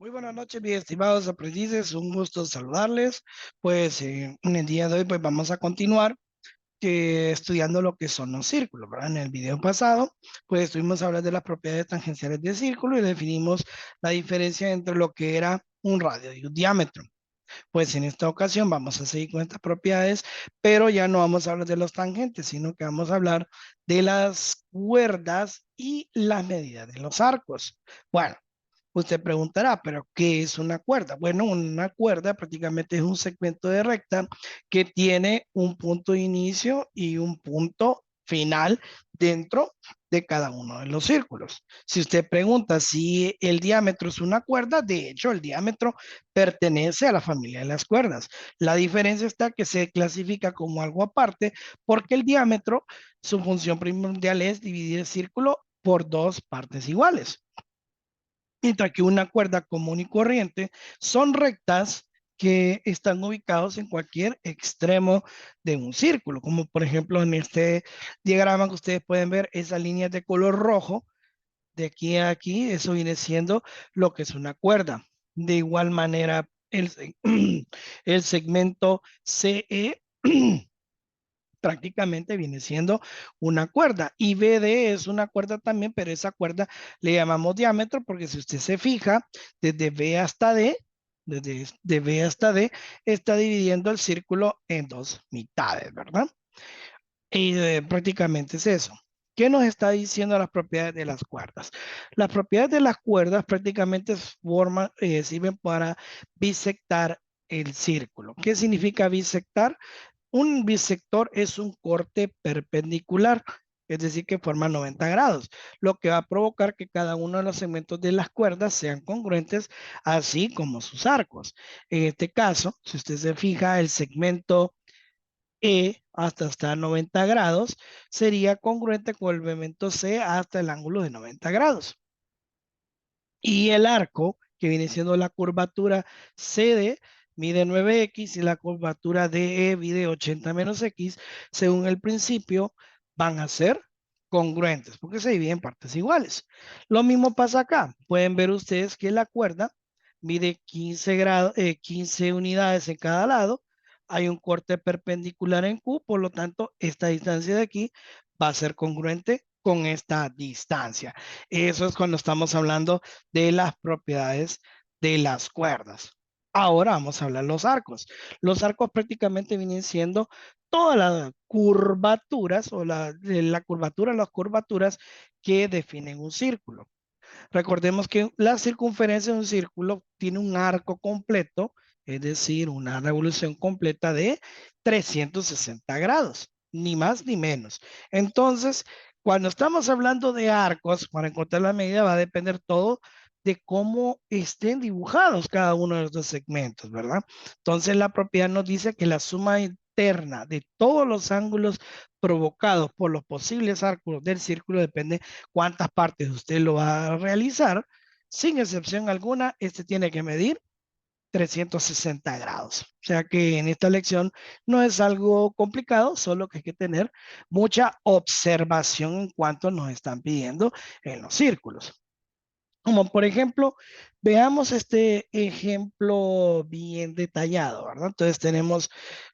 Muy buenas noches, mis estimados aprendices. Un gusto saludarles. En el día de hoy vamos a continuar estudiando lo que son los círculos, ¿verdad? En el video pasado estuvimos hablando de las propiedades tangenciales del círculo y definimos la diferencia entre lo que era un radio y un diámetro. Pues en esta ocasión vamos a seguir con estas propiedades, pero ya no vamos a hablar de los tangentes, sino que vamos a hablar de las cuerdas y las medidas de los arcos. Bueno. Usted preguntará, ¿pero qué es una cuerda? Bueno, una cuerda prácticamente es un segmento de recta que tiene un punto de inicio y un punto final dentro de cada uno de los círculos. Si usted pregunta si el diámetro es una cuerda, de hecho el diámetro pertenece a la familia de las cuerdas. La diferencia está que se clasifica como algo aparte porque el diámetro, su función primordial es dividir el círculo por dos partes iguales. Mientras que una cuerda común y corriente son rectas que están ubicados en cualquier extremo de un círculo, como por ejemplo en este diagrama que ustedes pueden ver esas líneas de color rojo, de aquí a aquí, eso viene siendo lo que es una cuerda. De igual manera, el segmento CE prácticamente viene siendo una cuerda. Y BD es una cuerda también, pero esa cuerda le llamamos diámetro porque si usted se fija, desde B hasta D, desde de B hasta D, está dividiendo el círculo en dos mitades, ¿verdad? Y prácticamente es eso. ¿Qué nos está diciendo las propiedades de las cuerdas? Las propiedades de las cuerdas prácticamente sirven para bisectar el círculo. ¿Qué significa bisectar? Un bisector es un corte perpendicular, es decir, que forma 90 grados, lo que va a provocar que cada uno de los segmentos de las cuerdas sean congruentes, así como sus arcos. En este caso, si usted se fija, el segmento E hasta 90 grados sería congruente con el segmento C hasta el ángulo de 90 grados. Y el arco, que viene siendo la curvatura CD, mide 9x y la curvatura DE mide 80 menos x, según el principio, van a ser congruentes, porque se dividen en partes iguales. Lo mismo pasa acá. Pueden ver ustedes que la cuerda mide 15 unidades en cada lado. Hay un corte perpendicular en Q, por lo tanto, esta distancia de aquí va a ser congruente con esta distancia. Eso es cuando estamos hablando de las propiedades de las cuerdas. Ahora vamos a hablar de los arcos. Los arcos prácticamente vienen siendo todas las curvaturas o la curvatura, las curvaturas que definen un círculo. Recordemos que la circunferencia de un círculo tiene un arco completo, es decir, una revolución completa de 360 grados, ni más ni menos. Entonces, cuando estamos hablando de arcos, para encontrar la medida va a depender todo de cómo estén dibujados cada uno de los dos segmentos, ¿verdad? Entonces, la propiedad nos dice que la suma interna de todos los ángulos provocados por los posibles arcos del círculo depende cuántas partes usted lo va a realizar. Sin excepción alguna, este tiene que medir 360 grados. O sea que en esta lección no es algo complicado, solo que hay que tener mucha observación en cuanto nos están pidiendo en los círculos. Como por ejemplo, veamos este ejemplo bien detallado, ¿verdad? Entonces tenemos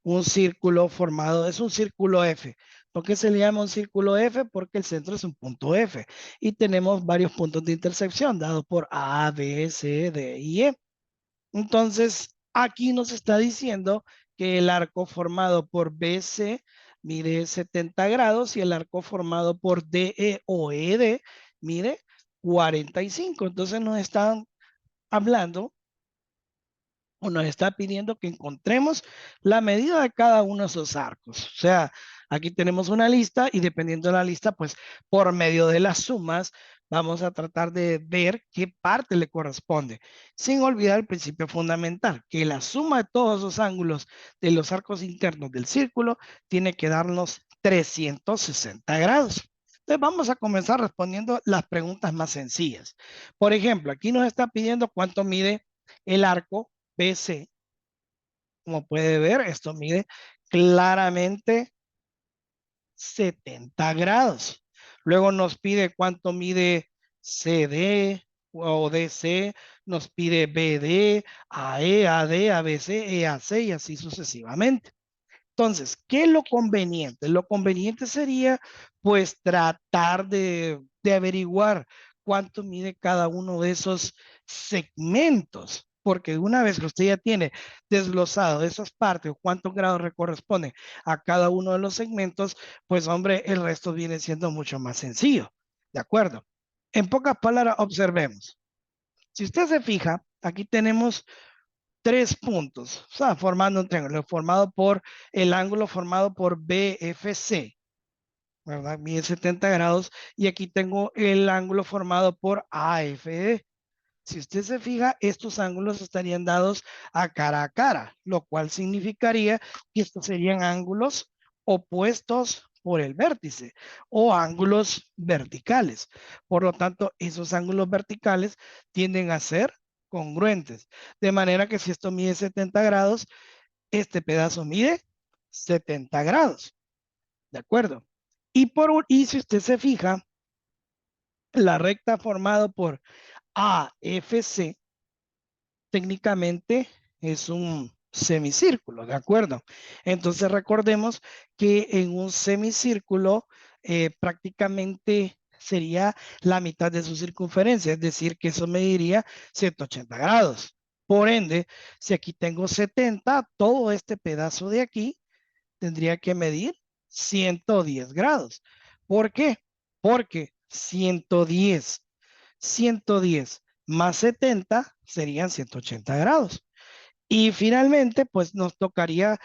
un círculo formado, es un círculo F. ¿Por qué se le llama un círculo F? Porque el centro es un punto F y tenemos varios puntos de intersección dados por A, B, C, D y E. Entonces, aquí nos está diciendo que el arco formado por BC mide 70 grados y el arco formado por DE o ED mide 45. Entonces nos están hablando o nos está pidiendo que encontremos la medida de cada uno de esos arcos. O sea, aquí tenemos una lista y dependiendo de la lista, pues por medio de las sumas, vamos a tratar de ver qué parte le corresponde, sin olvidar el principio fundamental, que la suma de todos los ángulos de los arcos internos del círculo tiene que darnos 360 grados. Entonces vamos a comenzar respondiendo las preguntas más sencillas. Por ejemplo, aquí nos está pidiendo cuánto mide el arco BC. Como puede ver, esto mide claramente 70 grados. Luego nos pide cuánto mide CD, o DC, nos pide BD, AE, AD, ABC, EAC y así sucesivamente. Entonces, ¿qué es lo conveniente? Lo conveniente sería, pues, tratar de averiguar cuánto mide cada uno de esos segmentos, porque una vez que usted ya tiene desglosado esas partes o cuántos grados le corresponden a cada uno de los segmentos, pues, hombre, el resto viene siendo mucho más sencillo. ¿De acuerdo? En pocas palabras, observemos. Si usted se fija, aquí tenemos tres puntos, o sea, formando un triángulo, formado por el ángulo formado por BFC, ¿verdad? Mide 70 grados, y aquí tengo el ángulo formado por AFE. Si usted se fija, estos ángulos estarían dados a cara, lo cual significaría que estos serían ángulos opuestos por el vértice o ángulos verticales. Por lo tanto, esos ángulos verticales tienden a ser congruentes. De manera que si esto mide 70 grados, este pedazo mide 70 grados. ¿De acuerdo? Y si usted se fija, la recta formada por AFC técnicamente es un semicírculo, ¿de acuerdo? Entonces recordemos que en un semicírculo prácticamente sería la mitad de su circunferencia, es decir, que eso mediría 180 grados. Por ende, si aquí tengo 70, todo este pedazo de aquí tendría que medir 110 grados. ¿Por qué? Porque 110 más 70 serían 180 grados. Y finalmente, pues nos tocaría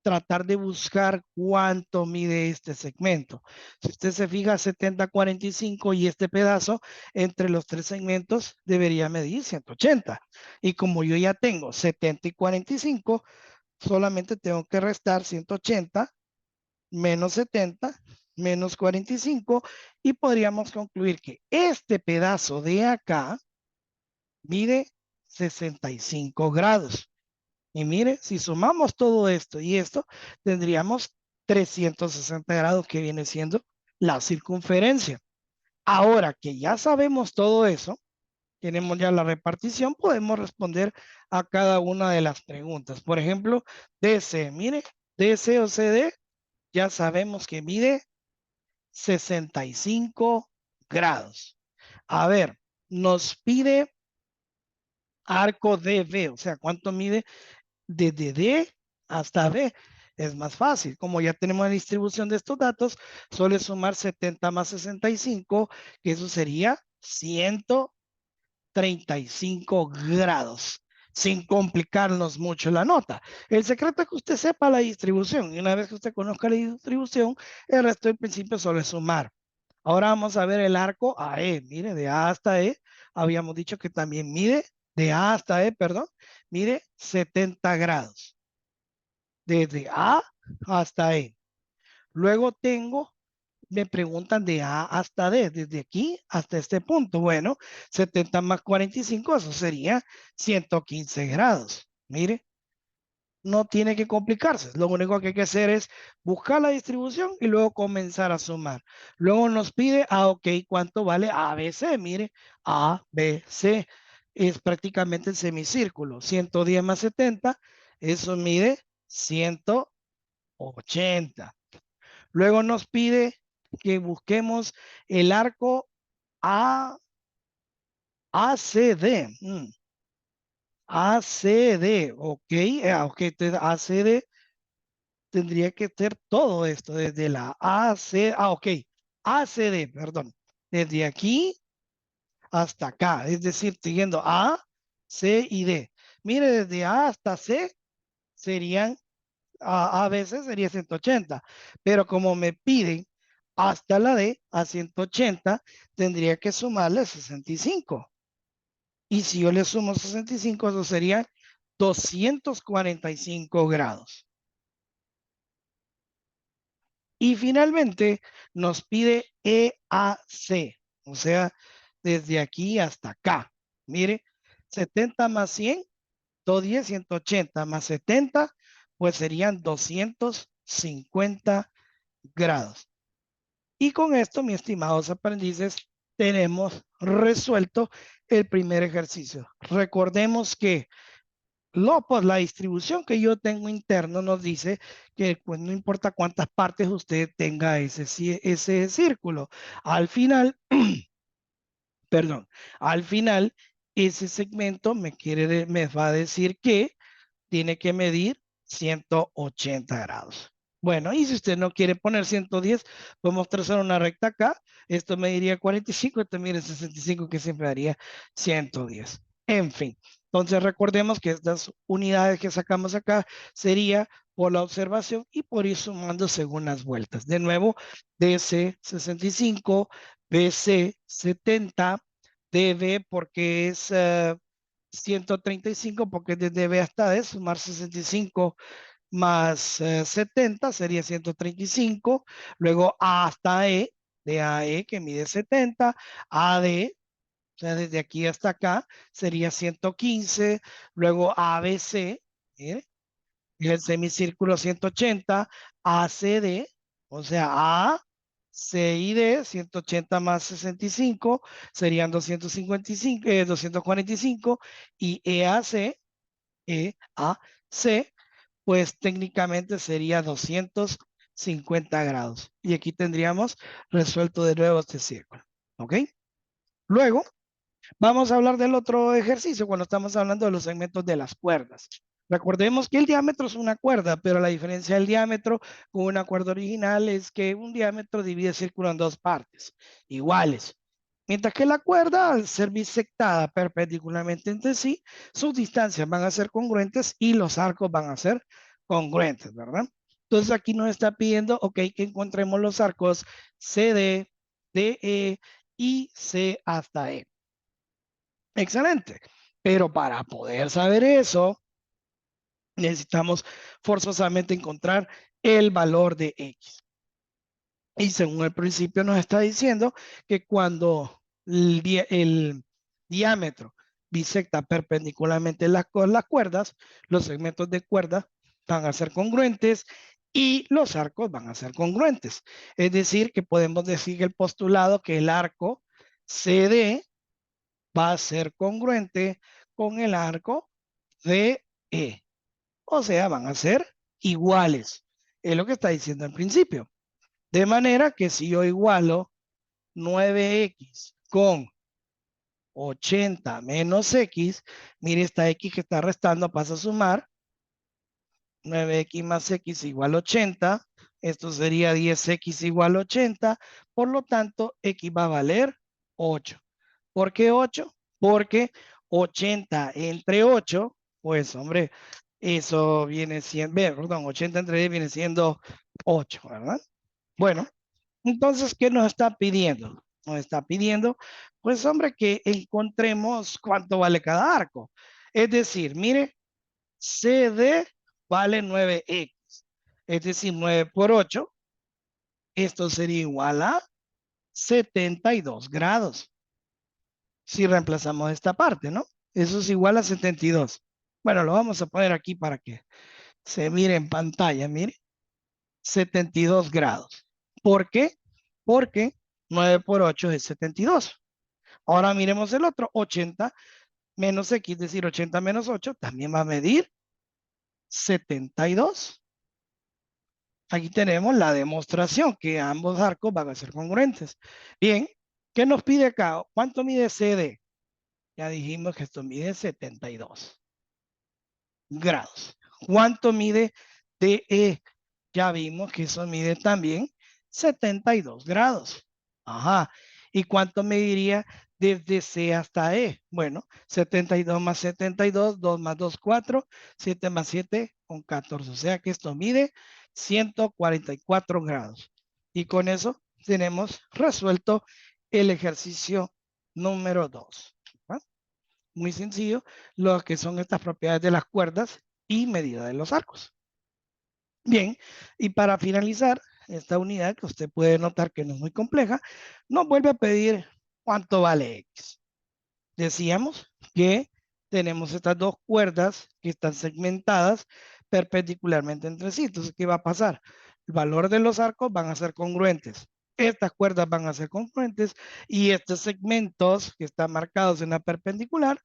tratar de buscar cuánto mide este segmento. Si usted se fija, 70, 45 y este pedazo entre los tres segmentos debería medir 180. Y como yo ya tengo 70 y 45, solamente tengo que restar 180 menos 70 menos 45 y podríamos concluir que este pedazo de acá mide 65 grados. Y mire, si sumamos todo esto y esto, tendríamos 360 grados que viene siendo la circunferencia. Ahora que ya sabemos todo eso, tenemos ya la repartición, podemos responder a cada una de las preguntas. Por ejemplo, DC, mire, DC o CD, ya sabemos que mide 65 grados. A ver, nos pide arco DB, o sea, ¿cuánto mide desde D hasta B? Es más fácil. Como ya tenemos la distribución de estos datos, solo es sumar 70 más 65, que eso sería 135 grados, sin complicarnos mucho la nota. El secreto es que usted sepa la distribución, y una vez que usted conozca la distribución, el resto del principio solo es sumar. Ahora vamos a ver el arco AE. Mire, de A hasta E, habíamos dicho que también mide, de A hasta E, perdón, mide 70 grados. Desde A hasta E. Luego tengo, me preguntan de A hasta D, desde aquí hasta este punto. Bueno, 70 más 45, eso sería 115 grados. Mire, no tiene que complicarse. Lo único que hay que hacer es buscar la distribución y luego comenzar a sumar. Luego nos pide, ok, ¿cuánto vale ABC? Mire, ABC es prácticamente el semicírculo. 110 más 70, eso mide 180. Luego nos pide que busquemos el arco A, ACD. ACD, ok, ok, entonces ACD tendría que ser todo esto, desde la AC, ok, ACD, perdón, desde aquí hasta acá, es decir, siguiendo A, C y D. Mire, desde A hasta C serían, a veces sería 180, pero como me piden hasta la D a 180, tendría que sumarle 65. Y si yo le sumo 65, eso sería 245 grados. Y finalmente nos pide EAC, o sea, desde aquí hasta acá. Mire, 70 más 100, 210, 180 más 70, pues serían 250 grados. Y con esto, mis estimados aprendices, tenemos resuelto el primer ejercicio. Recordemos que pues, la distribución que yo tengo interno nos dice que pues, no importa cuántas partes usted tenga ese círculo. Al final, perdón, al final, ese segmento me va a decir que tiene que medir 180 grados. Bueno, y si usted no quiere poner 110, podemos trazar una recta acá. Esto mediría 45, esto mide 65, que siempre daría 110. En fin, entonces recordemos que estas unidades que sacamos acá sería por la observación y por ir sumando según las vueltas. De nuevo, DC 65, BC 70, DB porque es 135 porque desde B hasta D, sumar 65 más 70 sería 135. Luego A hasta E, de AE que mide 70, AD, o sea, desde aquí hasta acá sería 115. Luego ABC, ¿eh? Y el semicírculo 180, ACD, o sea, A, C y D, 180 más 65 serían 255, 245 y EAC, EAC, pues técnicamente sería 250 grados. Y aquí tendríamos resuelto de nuevo este círculo. ¿Ok? Luego, vamos a hablar del otro ejercicio cuando estamos hablando de los segmentos de las cuerdas. Recordemos que el diámetro es una cuerda, pero la diferencia del diámetro con una cuerda original es que un diámetro divide el círculo en dos partes iguales. Mientras que la cuerda, al ser bisectada perpendicularmente entre sí, sus distancias van a ser congruentes y los arcos van a ser congruentes, ¿verdad? Entonces aquí nos está pidiendo, ok, que encontremos los arcos CD, DE y C hasta E. Excelente. Pero para poder saber eso, necesitamos forzosamente encontrar el valor de X. Y según el principio nos está diciendo que cuando el diámetro bisecta perpendicularmente las cuerdas, los segmentos de cuerda van a ser congruentes y los arcos van a ser congruentes. Es decir, que podemos decir el postulado que el arco CD va a ser congruente con el arco de E. O sea, van a ser iguales. Es lo que está diciendo al principio. De manera que si yo igualo 9X con 80 menos X, mire esta X que está restando pasa a sumar. 9X más X igual 80. Esto sería 10X igual 80. Por lo tanto, X va a valer 8. ¿Por qué 8? Porque 80 entre 8, pues hombre, eso viene siendo, perdón, 80 entre 10 viene siendo 8, ¿verdad? Bueno, entonces, ¿qué nos está pidiendo? Nos está pidiendo, pues hombre, que encontremos cuánto vale cada arco. Es decir, mire, CD vale 9X, es decir, 9 por 8, esto sería igual a 72 grados. Si reemplazamos esta parte, ¿no? Eso es igual a 72. Bueno, lo vamos a poner aquí para que se mire en pantalla, mire, 72 grados. ¿Por qué? Porque 9 por 8 es 72. Ahora miremos el otro, 80 menos X, es decir, 80 menos 8, también va a medir 72. Aquí tenemos la demostración que ambos arcos van a ser congruentes. Bien, ¿qué nos pide acá? ¿Cuánto mide CD? Ya dijimos que esto mide 72 grados. ¿Cuánto mide DE? Ya vimos que eso mide también 72 grados. Ajá. ¿Y cuánto mediría desde C hasta E? Bueno, 72 más 72, 2 más 2, 4, 7 más 7 con 14. O sea que esto mide 144 grados. Y con eso tenemos resuelto el ejercicio número 2. Muy sencillo, lo que son estas propiedades de las cuerdas y medida de los arcos. Bien, y para finalizar esta unidad, que usted puede notar que no es muy compleja, nos vuelve a pedir cuánto vale X. Decíamos que tenemos estas dos cuerdas que están segmentadas perpendicularmente entre sí. Entonces, ¿qué va a pasar? El valor de los arcos van a ser congruentes. Estas cuerdas van a ser congruentes y estos segmentos que están marcados en la perpendicular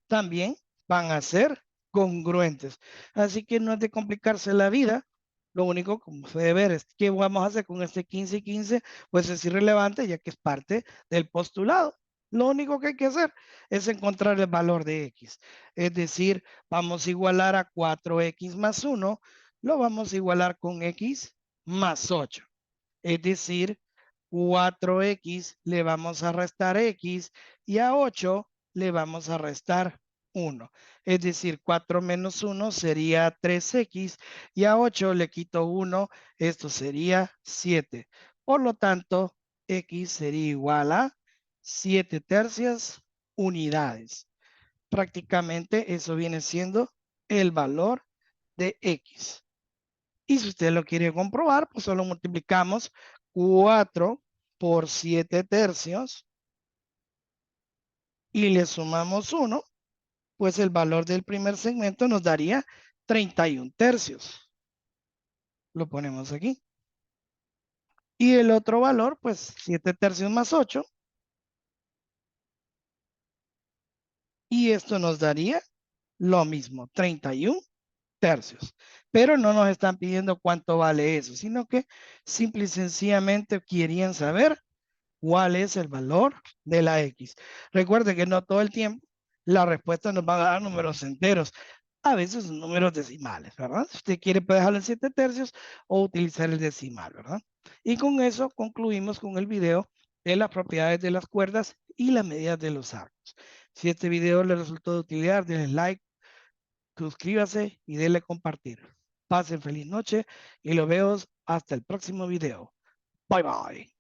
también van a ser congruentes. Así que no es de complicarse la vida. Lo único, como puede ver, es que vamos a hacer con este 15 y 15, pues es irrelevante ya que es parte del postulado. Lo único que hay que hacer es encontrar el valor de x. Es decir, vamos a igualar a 4x más 1, lo vamos a igualar con x más 8. Es decir, 4x le vamos a restar x y a 8 le vamos a restar 1. Es decir, 4 menos 1 sería 3x y a 8 le quito 1, esto sería 7. Por lo tanto, x sería igual a 7 tercias unidades. Prácticamente eso viene siendo el valor de x. Y si usted lo quiere comprobar, pues solo multiplicamos 4 por 7 tercios y le sumamos 1, pues el valor del primer segmento nos daría 31 tercios. Lo ponemos aquí. Y el otro valor, pues 7 tercios más 8. Y esto nos daría lo mismo, 31 tercios. Pero no nos están pidiendo cuánto vale eso, sino que simple y sencillamente querían saber cuál es el valor de la X. Recuerde que no todo el tiempo la respuesta nos va a dar números enteros. A veces son números decimales, ¿verdad? Si usted quiere puede dejarlo en 7 tercios o utilizar el decimal, ¿verdad? Y con eso concluimos con el video de las propiedades de las cuerdas y las medidas de los arcos. Si este video le resultó de utilidad, denle like, suscríbase y denle compartir. Pasen feliz noche y lo veo hasta el próximo video. Bye bye.